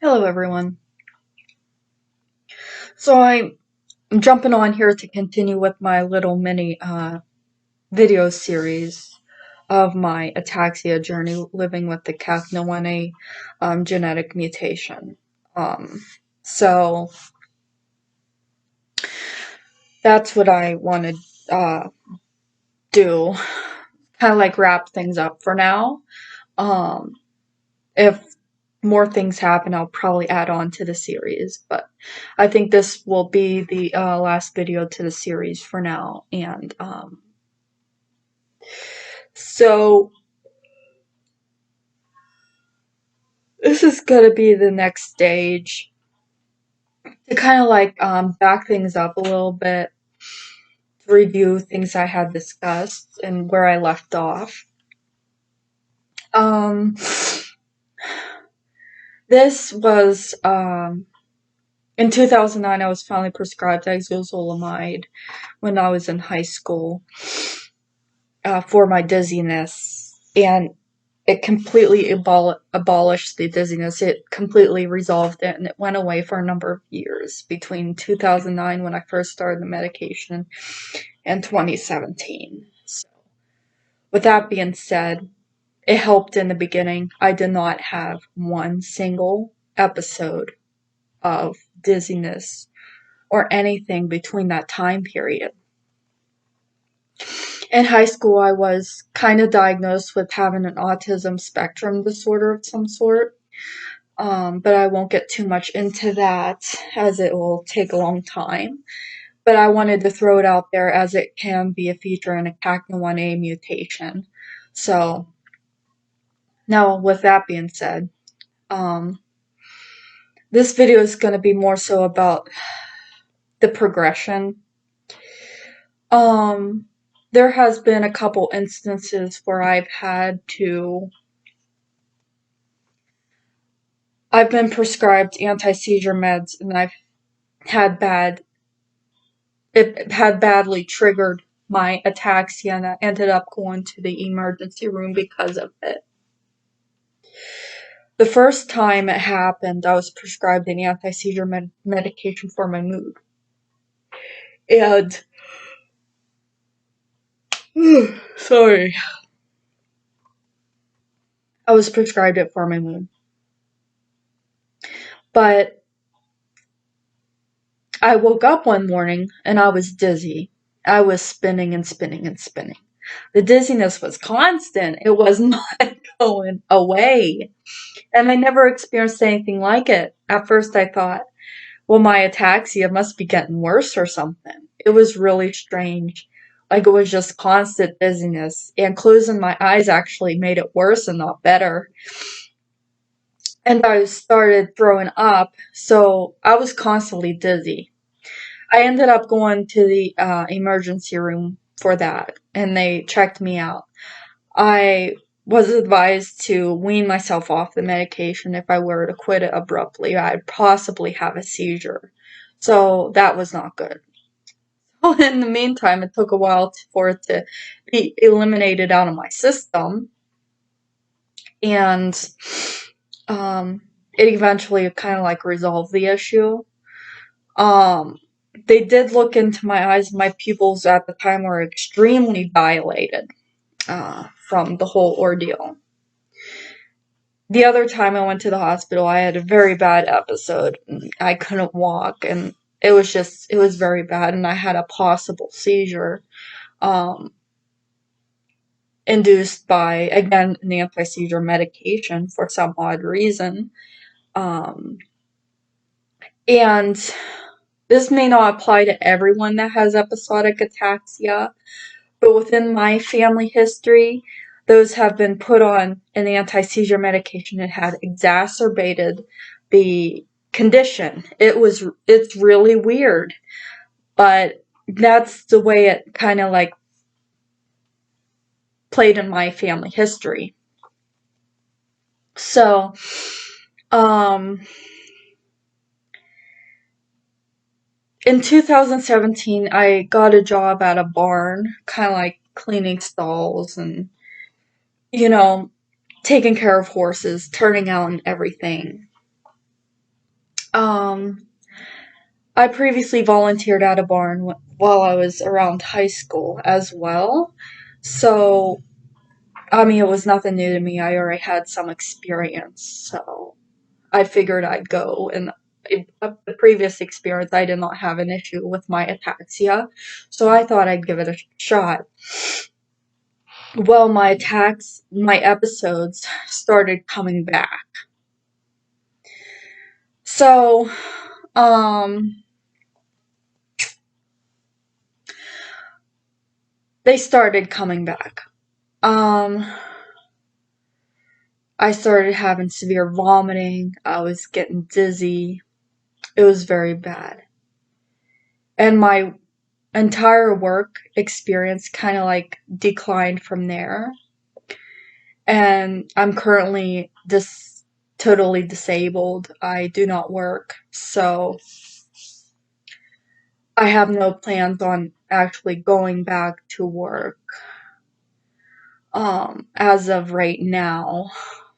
Hello everyone. So I'm jumping on here to continue with my little mini video series of my ataxia journey living with the CACNA1A genetic mutation. So that's what I want to do, kind of like wrap things up for now. If more things happen, I'll probably add on to the series, but I think this will be the last video to the series for now. And so this is gonna be the next stage to kind of like back things up a little bit, to review things I had discussed and where I left off. This was in 2009. I was finally prescribed axozolamide when I was in high school for my dizziness, and it completely abolished the dizziness. It completely resolved it, and it went away for a number of years between 2009, when I first started the medication, and 2017. So, with that being said, it helped in the beginning. I did not have one single episode of dizziness or anything between that time period. In high school, I was kind of diagnosed with having an autism spectrum disorder of some sort, but I won't get too much into that as it will take a long time. But I wanted to throw it out there as it can be a feature in a CACNA1A mutation. So, now with that being said, this video is going to be more so about the progression. There has been a couple instances where I've been prescribed anti-seizure meds, and it had badly triggered my ataxia, and I ended up going to the emergency room because of it. The first time it happened, I was prescribed an anti-seizure medication for my mood. And sorry. I was prescribed it for my mood. But I woke up one morning and I was dizzy. I was spinning and spinning and spinning. The dizziness was constant. It was not going away. And I never experienced anything like it. At first I thought, well, my ataxia must be getting worse or something. It was really strange. Like, it was just constant dizziness. And closing my eyes actually made it worse and not better. And I started throwing up, so I was constantly dizzy. I ended up going to the emergency room for that, and they checked me out. I was advised to wean myself off the medication. If I were to quit it abruptly, I'd possibly have a seizure. So that was not good. So in the meantime, it took a while for it to be eliminated out of my system. And it eventually kind of like resolved the issue. They did look into my eyes. My pupils at the time were extremely dilated from the whole ordeal. The other time I went to the hospital, I had a very bad episode. I couldn't walk, and it was very bad, and I had a possible seizure induced by, again, an anti-seizure medication for some odd reason. And this may not apply to everyone that has episodic ataxia, but within my family history, those have been put on an anti-seizure medication that had exacerbated the condition. It's really weird, but that's the way it kind of like played in my family history. So, in 2017, I got a job at a barn, kind of like cleaning stalls and, taking care of horses, turning out and everything. Um, I previously volunteered at a barn while I was around high school as well. So, I mean, it was nothing new to me. I already had some experience. So, I figured I'd go. And the previous experience, I did not have an issue with my ataxia. So, I thought I'd give it a shot. Well, my episodes started coming back. So, they started coming back. I started having severe vomiting. I was getting dizzy. It was very bad. And my entire work experience kind of like declined from there. And I'm currently totally disabled. I do not work. So I have no plans on actually going back to work as of right now.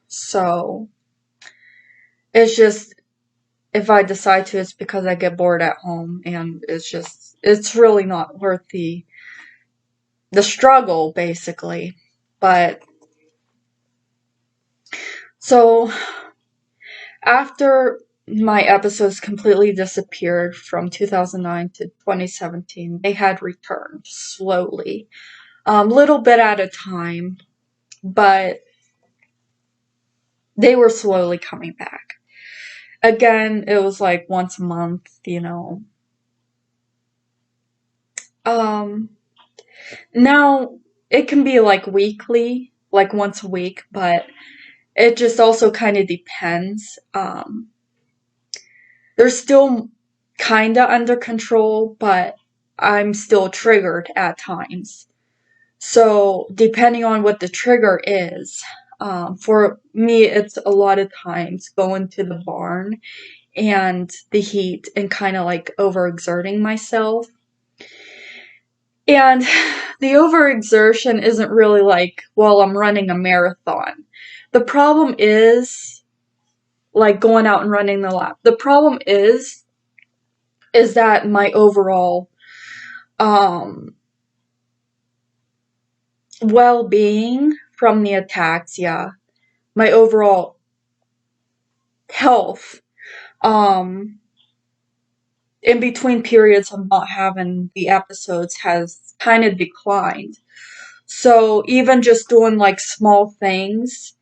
So it's just, if I decide to, it's because I get bored at home, and it's really not worth the struggle, basically. But so after my episodes completely disappeared from 2009 to 2017, they had returned slowly, little bit at a time, but they were slowly coming back. Again, it was like once a month, Now, it can be like weekly, like once a week, but it just also kind of depends. They're still kind of under control, but I'm still triggered at times. So, depending on what the trigger is, for me, it's a lot of times going to the barn and the heat and kind of like overexerting myself. And the overexertion isn't really like, well, I'm running a marathon. The problem is like going out and running the lap. The problem is that my overall um well-being from the ataxia, my overall health, um in between periods of not having the episodes has kind of declined. So even just doing like small things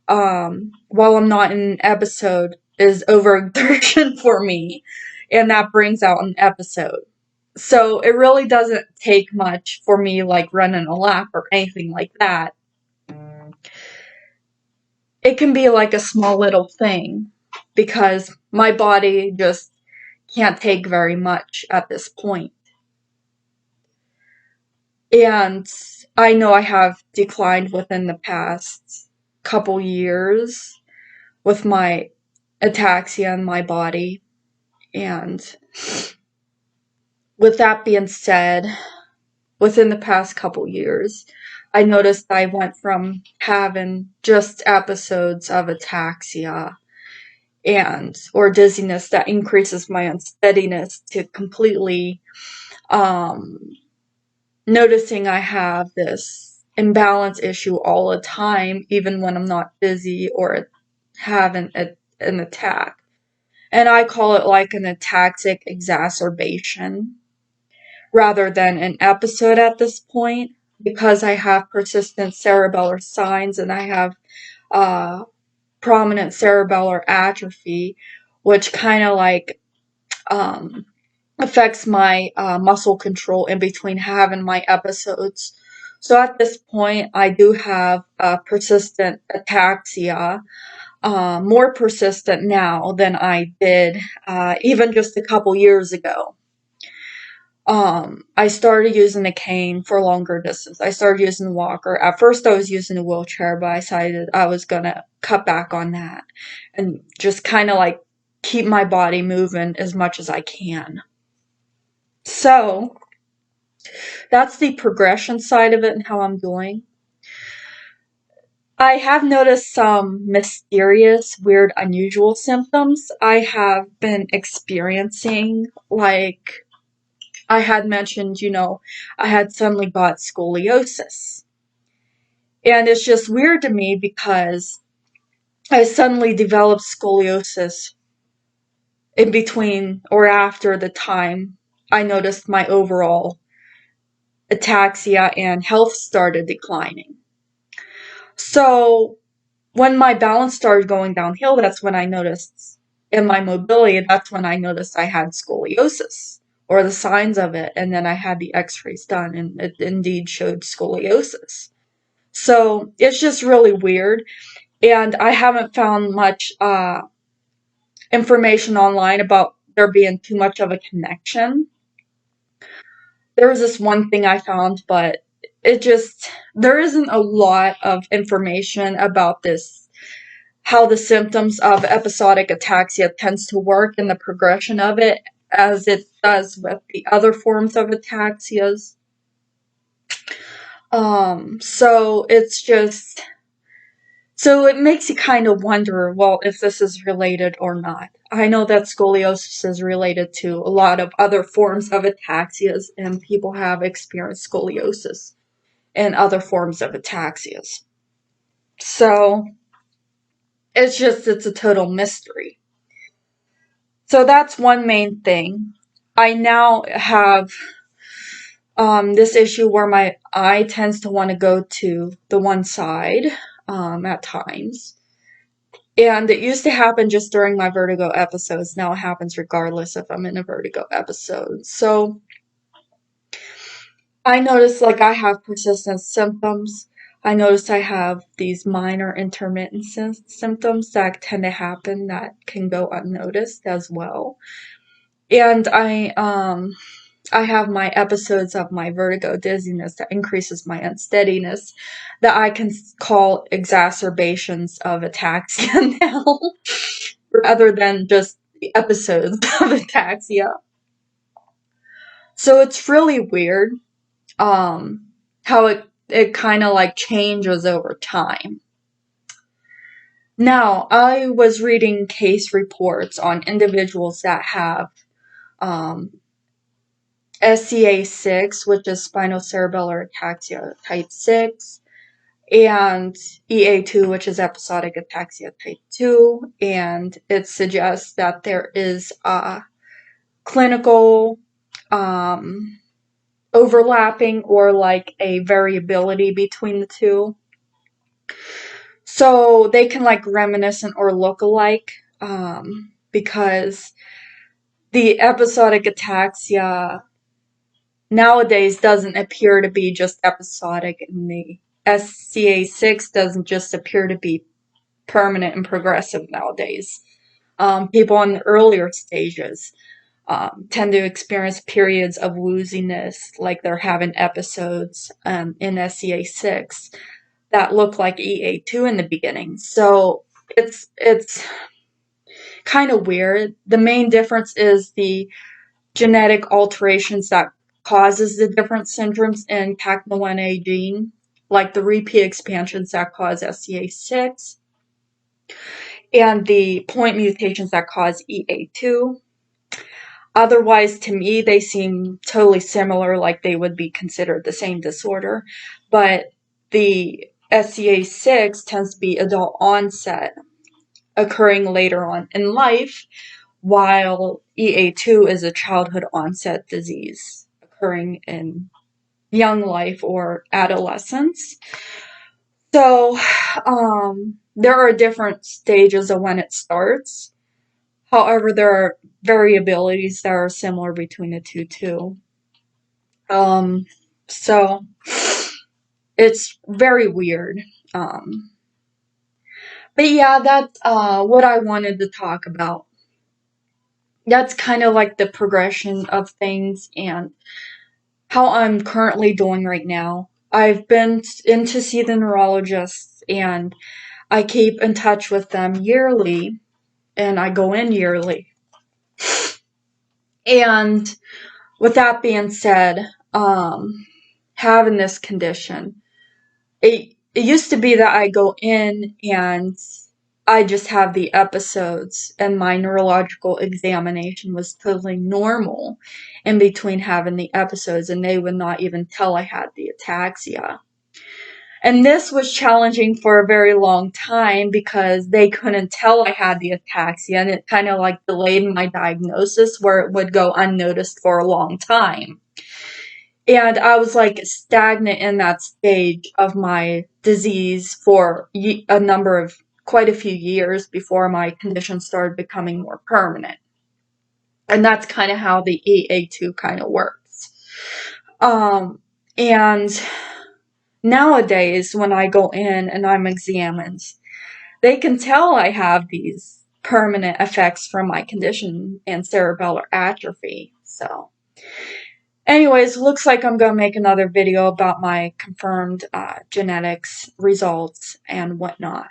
while I'm not in an episode is overexertion for me, and that brings out an episode. So it really doesn't take much for me, like running a lap or anything like that. It can be like a small little thing because my body just can't take very much at this point. And I know I have declined within the past couple years with my ataxia in my body. And with that being said, within the past couple years, I noticed I went from having just episodes of ataxia or dizziness that increases my unsteadiness to completely noticing I have this imbalance issue all the time, even when I'm not busy or having an attack. And I call it like an ataxic exacerbation rather than an episode at this point, because I have persistent cerebellar signs and I have prominent cerebellar atrophy, which kind of like affects my muscle control in between having my episodes. So at this point, I do have persistent ataxia, more persistent now than I did even just a couple years ago. I started using a cane for longer distance. I started using a walker. At first I was using a wheelchair, but I decided I was gonna cut back on that and just kind of like keep my body moving as much as I can. So that's the progression side of it and how I'm doing. I have noticed some mysterious, weird, unusual symptoms I have been experiencing. Like I had mentioned, I had suddenly got scoliosis. And it's just weird to me because I suddenly developed scoliosis in between or after the time I noticed my overall ataxia and health started declining. So when my balance started going downhill, that's when I noticed, in my mobility, that's when I noticed I had scoliosis or the signs of it. And then I had the x-rays done and it indeed showed scoliosis. So it's just really weird. And I haven't found much information online about there being too much of a connection. There was this one thing I found, but there isn't a lot of information about this, how the symptoms of episodic ataxia tends to work and the progression of it as it does with the other forms of ataxias. So it's just, so it makes you kind of wonder, well, if this is related or not. I know that scoliosis is related to a lot of other forms of ataxias, and people have experienced scoliosis and other forms of ataxias. So it's a total mystery. So that's one main thing. I now have this issue where my eye tends to want to go to the one side at times. And it used to happen just during my vertigo episodes. Now it happens regardless if I'm in a vertigo episode. So I notice like I have persistent symptoms. I notice I have these minor intermittent symptoms that tend to happen that can go unnoticed as well. And I have my episodes of my vertigo dizziness that increases my unsteadiness that I can call exacerbations of ataxia now rather than just the episodes of ataxia. So it's really weird how it kind of like changes over time. Now, I was reading case reports on individuals that have SCA6, which is spinocerebellar ataxia type 6, and EA2, which is episodic ataxia type 2, and it suggests that there is a clinical overlapping or like a variability between the two. So they can like reminiscent or look alike because the episodic ataxia nowadays doesn't appear to be just episodic, and the SCA6 doesn't just appear to be permanent and progressive nowadays. People in the earlier stages tend to experience periods of wooziness, like they're having episodes in SCA6 that look like EA2 in the beginning. So it's kind of weird. The main difference is the genetic alterations that causes the different syndromes in CACNA1A gene, like the repeat expansions that cause SCA6 and the point mutations that cause EA2. Otherwise, to me, they seem totally similar, like they would be considered the same disorder. But the SCA6 tends to be adult onset, occurring later on in life, while EA2 is a childhood onset disease, occurring in young life or adolescence. So there are different stages of when it starts. However, there are variabilities that are similar between the two too. So it's very weird. But yeah, that's what I wanted to talk about. That's kind of like the progression of things and how I'm currently doing right now. I've been in to see the neurologists and I keep in touch with them yearly and I go in yearly. And with that being said, having this condition, it used to be that I go in and I just have the episodes, and my neurological examination was totally normal in between having the episodes, and they would not even tell I had the ataxia. And this was challenging for a very long time because they couldn't tell I had the ataxia, and it kind of like delayed my diagnosis where it would go unnoticed for a long time. And I was like stagnant in that stage of my disease for quite a few years before my condition started becoming more permanent. And that's kind of how the EA2 kind of works. And nowadays, when I go in and I'm examined, they can tell I have these permanent effects from my condition and cerebellar atrophy. So, anyways, looks like I'm going to make another video about my confirmed genetics results and whatnot,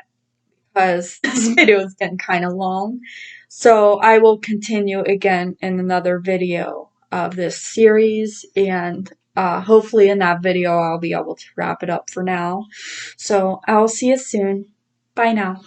because this video is getting kind of long. So I will continue again in another video of this series, and hopefully in that video I'll be able to wrap it up for now. So I'll see you soon. Bye now.